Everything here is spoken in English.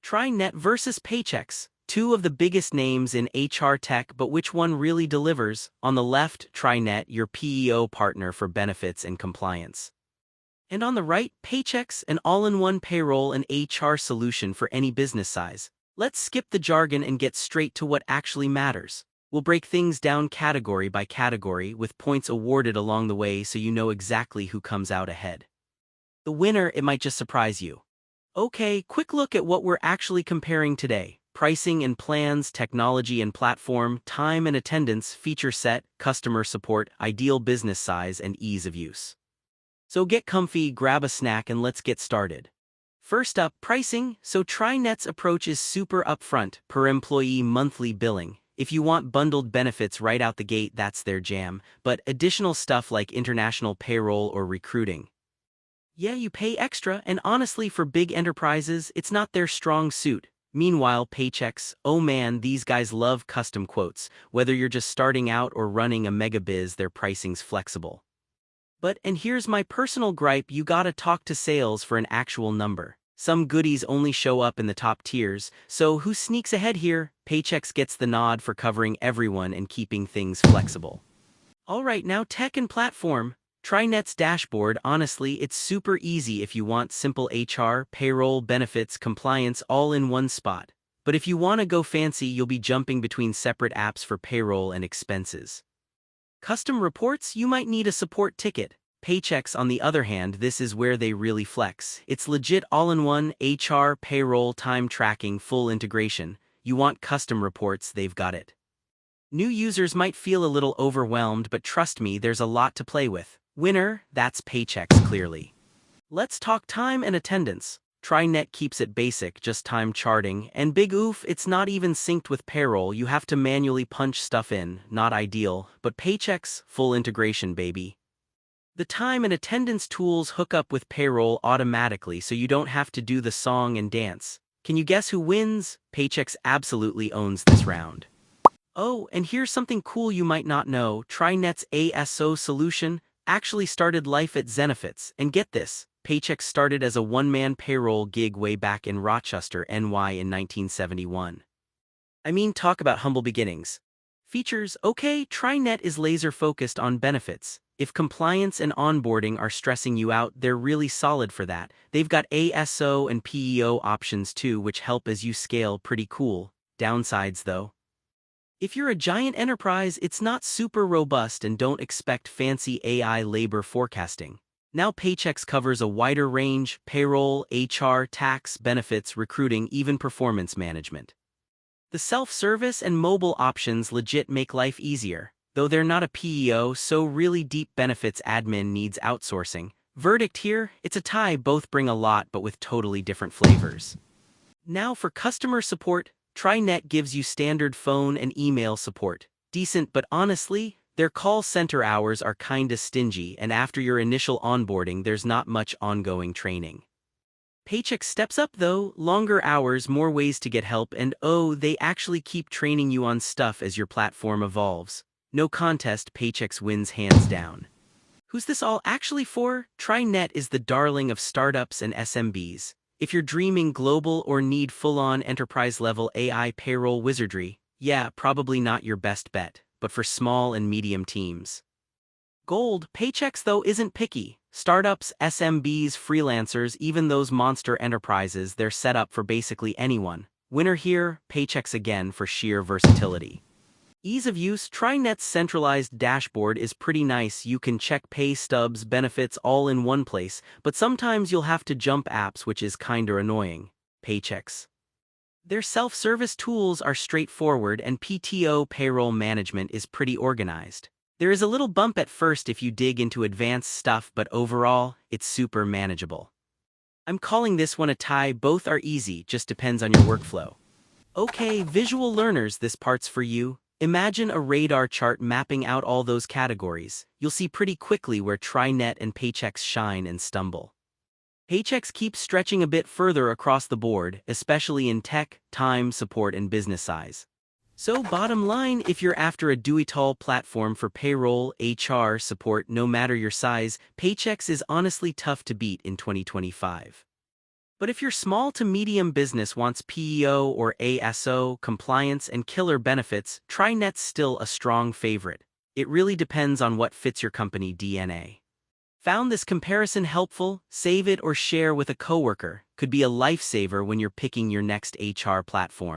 TriNet versus Paychex, two of the biggest names in HR tech, but which one really delivers? On the left, TriNet, your PEO partner for benefits and compliance. And on the right, Paychex, an all-in-one payroll and HR solution for any business size. Let's skip the jargon and get straight to what actually matters. We'll break things down category by category with points awarded along the way so you know exactly who comes out ahead. The winner, it might just surprise you. Okay, quick look at what we're actually comparing today. Pricing and plans, technology and platform, time and attendance, feature set, customer support, ideal business size, and ease of use. So get comfy, grab a snack, and let's get started. First up, pricing. So TriNet's approach is super upfront, per employee monthly billing. If you want bundled benefits right out the gate, that's their jam, but additional stuff like international payroll or recruiting, yeah, you pay extra, and honestly for big enterprises, it's not their strong suit. Meanwhile, Paychex, oh man, these guys love custom quotes. Whether you're just starting out or running a mega biz, their pricing's flexible. But, and here's my personal gripe, you gotta talk to sales for an actual number. Some goodies only show up in the top tiers, so who sneaks ahead here? Paychex gets the nod for covering everyone and keeping things flexible. Alright, now tech and platform. TriNet's dashboard, honestly, it's super easy if you want simple HR, payroll, benefits, compliance all in one spot. But if you want to go fancy, you'll be jumping between separate apps for payroll and expenses. Custom reports, you might need a support ticket. Paychex, on the other hand, this is where they really flex. It's legit all-in-one, HR, payroll, time tracking, full integration. You want custom reports, they've got it. New users might feel a little overwhelmed, but trust me, there's a lot to play with. Winner, that's Paychex clearly. Let's talk time and attendance. TriNet keeps it basic, just time charting, and big oof, it's not even synced with payroll, you have to manually punch stuff in, not ideal, but Paychex, full integration baby. The time and attendance tools hook up with payroll automatically so you don't have to do the song and dance. Can you guess who wins? Paychex absolutely owns this round. Oh, and here's something cool you might not know, TriNet's ASO solution actually started life at Zenefits, and get this, Paychex started as a one-man payroll gig way back in Rochester, NY in 1971. I mean, talk about humble beginnings. Features, okay, TriNet is laser-focused on benefits. If compliance and onboarding are stressing you out, they're really solid for that. They've got ASO and PEO options too, which help as you scale, pretty cool. Downsides though. If you're a giant enterprise, it's not super robust and don't expect fancy AI labor forecasting. Now Paychex covers a wider range: payroll, HR, tax, benefits, recruiting, even performance management. The self-service and mobile options legit make life easier, though they're not a PEO, so really deep benefits admin needs outsourcing. Verdict here, it's a tie, both bring a lot but with totally different flavors. Now for customer support, TriNet gives you standard phone and email support. Decent, but honestly, their call center hours are kinda stingy, and after your initial onboarding there's not much ongoing training. Paychex steps up though, longer hours, more ways to get help, and oh, they actually keep training you on stuff as your platform evolves. No contest, Paychex wins hands down. Who's this all actually for? TriNet is the darling of startups and SMBs. If you're dreaming global or need full-on enterprise-level AI payroll wizardry, yeah, probably not your best bet, but for small and medium teams. Gold, Paychex though isn't picky. Startups, SMBs, freelancers, even those monster enterprises, they're set up for basically anyone. Winner here, Paychex again for sheer versatility. Ease of use, TriNet's centralized dashboard is pretty nice. You can check pay stubs, benefits all in one place, but sometimes you'll have to jump apps, which is kinda annoying. Paychex. Their self-service tools are straightforward, and PTO payroll management is pretty organized. There is a little bump at first if you dig into advanced stuff, but overall, it's super manageable. I'm calling this one a tie, both are easy, just depends on your workflow. Okay, visual learners, this part's for you. Imagine a radar chart mapping out all those categories. You'll see pretty quickly where TriNet and Paychex shine and stumble. Paychex keeps stretching a bit further across the board, especially in tech, time, support, and business size. So bottom line, if you're after a do-it-all platform for payroll, HR, support, no matter your size, Paychex is honestly tough to beat in 2025. But if your small to medium business wants PEO or ASO, compliance, and killer benefits, TriNet's still a strong favorite. It really depends on what fits your company DNA. Found this comparison helpful? Save it or share with a coworker. Could be a lifesaver when you're picking your next HR platform.